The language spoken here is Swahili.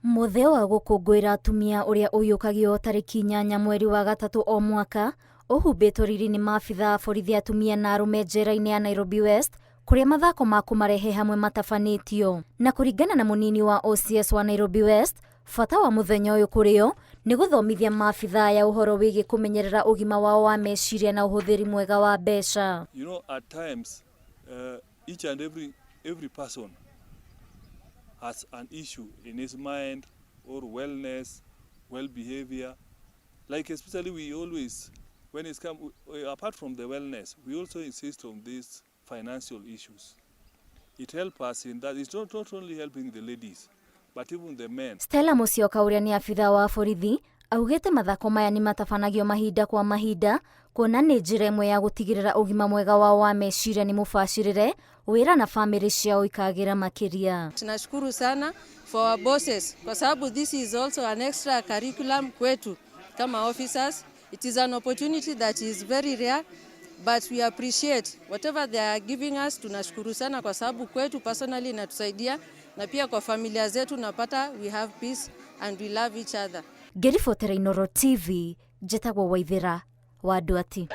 Mutheo wa gũkũngũĩra atumia ũrĩa ũyũkagio tarĩki 8 mweri wa gatatũ o mwaka ũhumbĩtwo riri nĩ maabitha borithi atumia na arũme njera-inĩ ya Nairobi West, kũrĩa mathako ma kũmarehe hamwe matabanĩtio. Na kũringana na mũnini wa OCS wa Nairobi West, bata wa mũthenya ũyũ kũrĩo nĩ gũthomithia maabitha ya ũhoro wĩgiĩ kũmenyerera ũgima wao wa meciria na ũhũthĩri mwega wa mbeca. You know, at times each and every person has an issue in his mind or wellness, well-behavior. Like especially we always, when it's come, apart from the wellness, we also insist on these financial issues. It helps us in that it's not only helping the ladies, but even the men. Stella Musyoka ũrĩa nĩ abitha wa borithi augĩte mathako maya nĩ matabanagio mahinda kwa mahinda, kuona nĩ njĩra ĩmwe ya gũtigĩrĩra ũgima mwega wao wa meciria nĩ mũbacĩrĩre, wĩra na family ciao ikagĩra makĩria. Tunashukuru sana for our bosses kwa sababu this is also an extra curriculum kwetu kama officers. It is an opportunity that is very rare, but we appreciate whatever they are giving us. Tunashukuru sana kwa sababu kwetu personally inatusaidia na pia kwa familia zetu napata we have peace and we love each other. Ngĩribotera Inooro TV, njĩtagwo Waithĩra wa Ndwati.